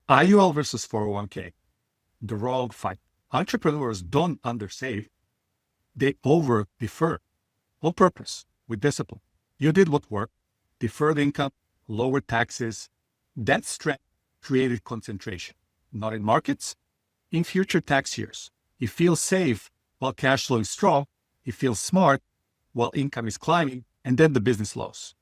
IUL versus 401k, the wrong fight. Entrepreneurs don't undersave, they over-defer on purpose, with discipline. You did what worked, deferred income, lowered taxes. That strength created concentration, not in markets, in future tax years. You feel safe while cash flow is strong, you feel smart while income is climbing, and then the business slows,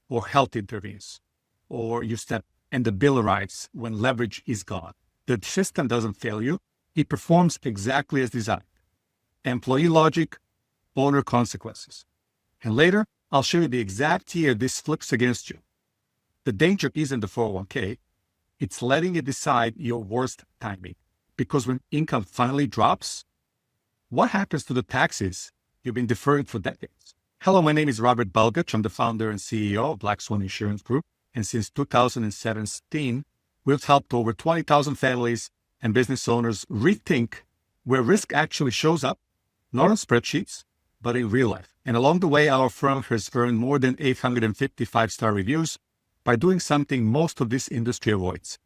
or health intervenes, or you step and the bill arrives when leverage is gone. The system doesn't fail you, it performs exactly as designed. Employee logic, owner consequences. And later, I'll show you the exact year this flips against you. The danger isn't the 401k, it's letting it decide your worst timing. Because when income finally drops, what happens to the taxes you've been deferring for decades? Hello, my name is Robert Balgach. I'm the founder and CEO of Black Swan Insurance Group. And since 2017, we've helped over 20,000 families and business owners rethink where risk actually shows up, not on spreadsheets, but in real life. And along the way, our firm has earned more than 850 five-star reviews by doing something most of this industry avoids: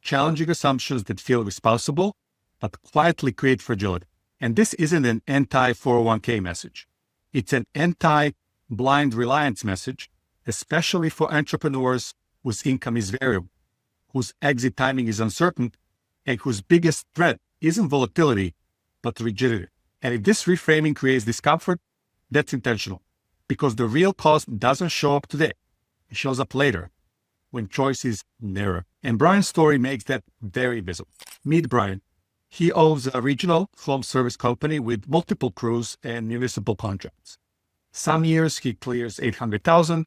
challenging assumptions that feel responsible, but quietly create fragility. And this isn't an anti-401k message. It's an anti-blind reliance message, especially for entrepreneurs whose income is variable, whose exit timing is uncertain, and whose biggest threat isn't volatility, but rigidity. And if this reframing creates discomfort, that's intentional, because the real cost doesn't show up today. It shows up later, when choice is narrow. And Brian's story makes that very visible. Meet Brian. He owns a regional home service company with multiple crews and municipal contracts. Some years he clears $800,000,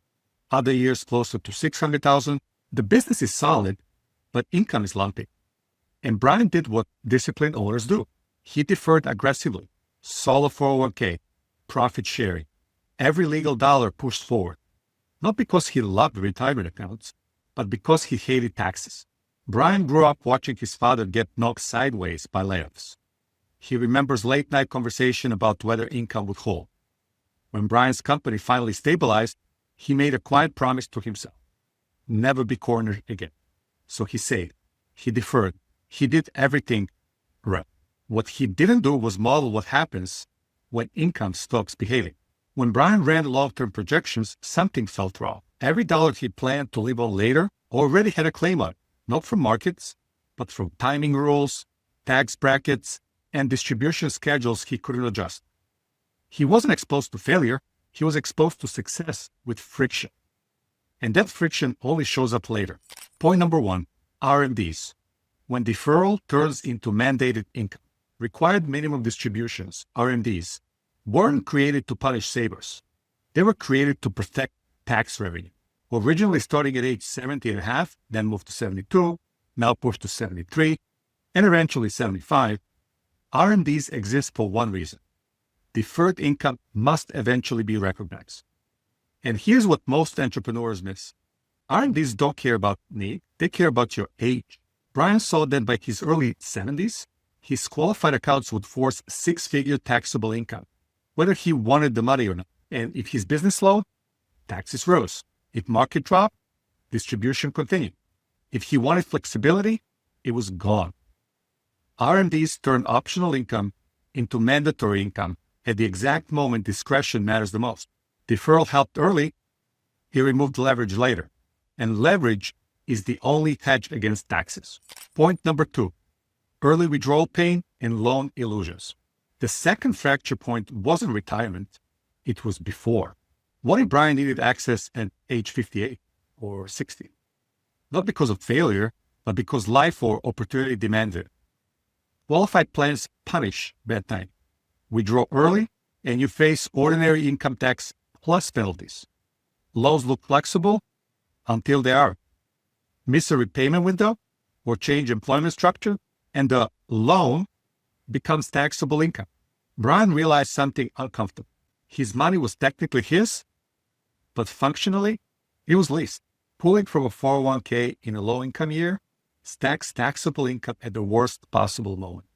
other years closer to $600,000. The business is solid, but income is lumpy. And Brian did what disciplined owners do. He deferred aggressively, solo 401k, profit sharing, every legal dollar pushed forward. Not because he loved retirement accounts, but because he hated taxes. Brian grew up watching his father get knocked sideways by layoffs. He remembers late-night conversation about whether income would hold. When Brian's company finally stabilized, he made a quiet promise to himself: never be cornered again. So he saved, he deferred, he did everything right. What he didn't do was model what happens when income stops behaving. When Brian ran long-term projections, something felt wrong. Every dollar he planned to live on later already had a claim on it, not from markets, but from timing rules, tax brackets, and distribution schedules he couldn't adjust. He wasn't exposed to failure, he was exposed to success with friction. And that friction only shows up later. Point number 1, RMDs. When deferral turns into mandated income. Required minimum distributions, RMDs, weren't created to punish savers. They were created to protect tax revenue. Originally starting at age 70 and a half, then moved to 72, now pushed to 73, and eventually 75, RMDs exist for one reason: deferred income must eventually be recognized. And here's what most entrepreneurs miss. RMDs don't care about need, they care about your age. Brian saw that by his early 70s, his qualified accounts would force six-figure taxable income, whether he wanted the money or not. And if his business slowed, taxes rose. If market dropped, distribution continued. If he wanted flexibility, it was gone. RMDs turn optional income into mandatory income at the exact moment discretion matters the most. Deferral helped early, he removed leverage later. And leverage is the only hedge against taxes. Point number 2, early withdrawal pain and loan illusions. The second fracture point wasn't retirement, it was before. What if Brian needed access at age 58 or 60? Not because of failure, but because life or opportunity demanded it. Qualified plans punish bad time. Withdraw early, and you face ordinary income tax plus penalties. Loans look flexible until they are. Miss a repayment window or change employment structure, and the loan becomes taxable income. Brian realized something uncomfortable. His money was technically his, but functionally, it was leased. Pulling from a 401k in a low-income year stacks taxable income at the worst possible moment.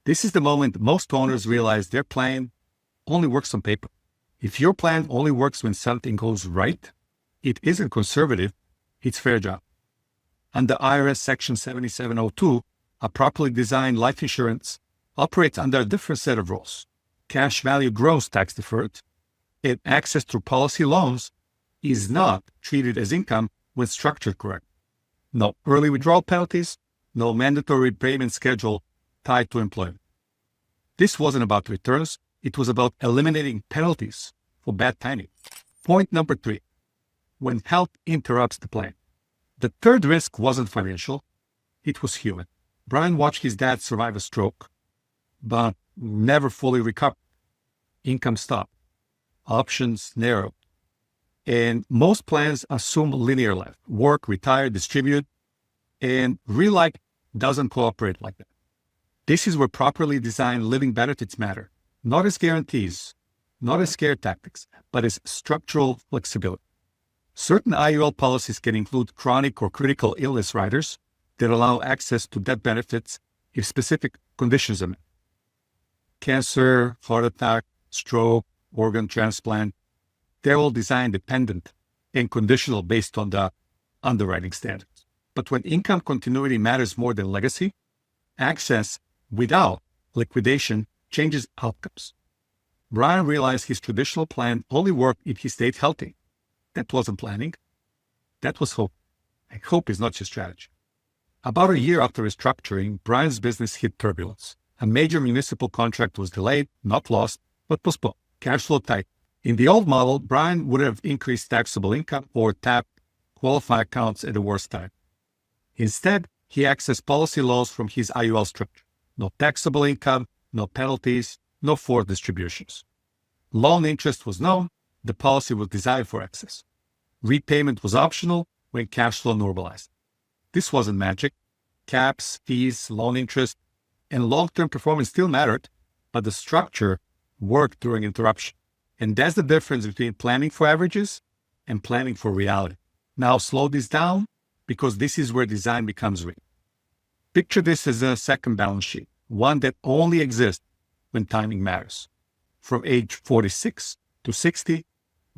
This is the moment most owners realize their plan only works on paper. If your plan only works when something goes right, it isn't conservative, it's fair job. Under IRS Section 7702, a properly designed life insurance operates under a different set of rules. Cash value grows tax deferred, and access to policy loans is not treated as income when structured correct. No early withdrawal penalties, no mandatory payment schedule tied to employment. This wasn't about returns, it was about eliminating penalties for bad timing. Point number 3, when health interrupts the plan. The third risk wasn't financial, it was human. Brian watched his dad survive a stroke, but never fully recovered. Income stopped, options narrowed, and most plans assume linear life, work, retire, distribute, and real life doesn't cooperate like that. This is where properly designed living benefits matter, not as guarantees, not as scare tactics, but as structural flexibility. Certain IUL policies can include chronic or critical illness riders that allow access to death benefits if specific conditions are met. Cancer, heart attack, stroke, organ transplant, they're all design dependent and conditional based on the underwriting standards. But when income continuity matters more than legacy, access without liquidation changes outcomes. Brian realized his traditional plan only worked if he stayed healthy. That wasn't planning. That was hope. And hope is not just strategy. About a year after restructuring, Brian's business hit turbulence. A major municipal contract was delayed, not lost, but postponed. Cash flow tight. In the old model, Brian would have increased taxable income or tapped qualified accounts at the worst time. Instead, he accessed policy laws from his IUL structure. No taxable income, no penalties, no forced distributions. Loan interest was known. The policy was designed for access. Repayment was optional when cash flow normalized. This wasn't magic. Caps, fees, loan interest, and long-term performance still mattered, but the structure worked during interruption. And that's the difference between planning for averages and planning for reality. Now slow this down because this is where design becomes real. Picture this as a second balance sheet, one that only exists when timing matters. From age 46 to 60,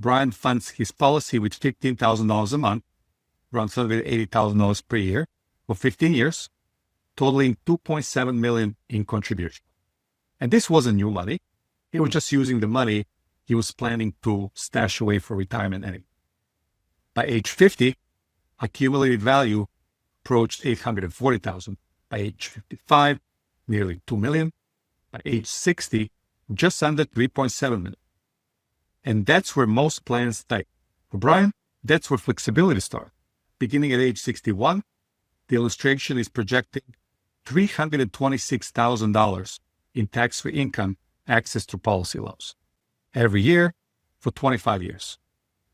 Brian funds his policy with $15,000 a month, around $180,000 per year, for 15 years, totaling $2.7 million in contribution. And this wasn't new money. He was just using the money he was planning to stash away for retirement anyway. By age 50, accumulated value approached $840,000. By age 55, nearly $2 million. By age 60, just under $3.7 million. And that's where most plans stay. For Brian, that's where flexibility starts. Beginning at age 61, the illustration is projecting $326,000 in tax-free income access to policy loans every year for 25 years.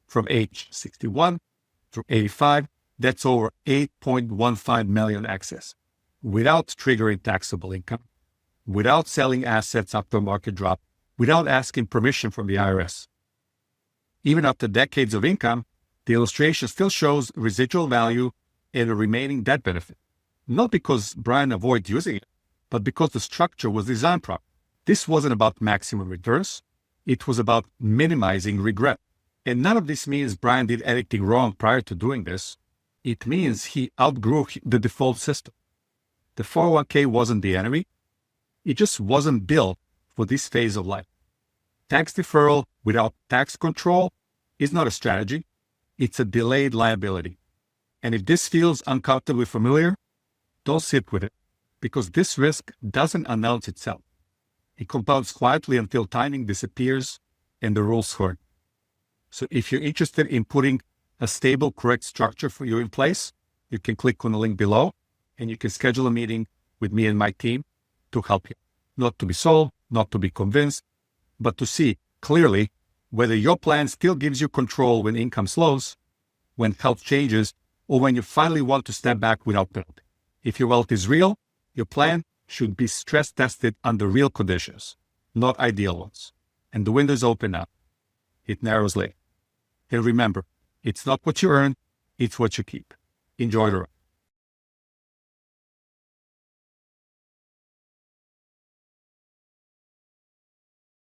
From age 61 through 85, that's over $8.15 million access without triggering taxable income, without selling assets after a market drop, without asking permission from the IRS. Even after decades of income, the illustration still shows residual value and a remaining debt benefit. Not because Brian avoided using it, but because the structure was designed properly. This wasn't about maximum returns. It was about minimizing regret. And none of this means Brian did anything wrong prior to doing this. It means he outgrew the default system. The 401k wasn't the enemy. It just wasn't built for this phase of life. Tax deferral without tax control is not a strategy. It's a delayed liability. And if this feels uncomfortably familiar, don't sit with it, because this risk doesn't announce itself. It compounds quietly until timing disappears and the rules hurt. So if you're interested in putting a stable, correct structure for you in place, you can click on the link below and you can schedule a meeting with me and my team to help you. Not to be sold, not to be convinced, but to see clearly whether your plan still gives you control when income slows, when health changes, or when you finally want to step back without penalty. If your wealth is real, your plan should be stress tested under real conditions, not ideal ones. And the windows open up. It narrows later. And remember, it's not what you earn, it's what you keep. Enjoy the ride.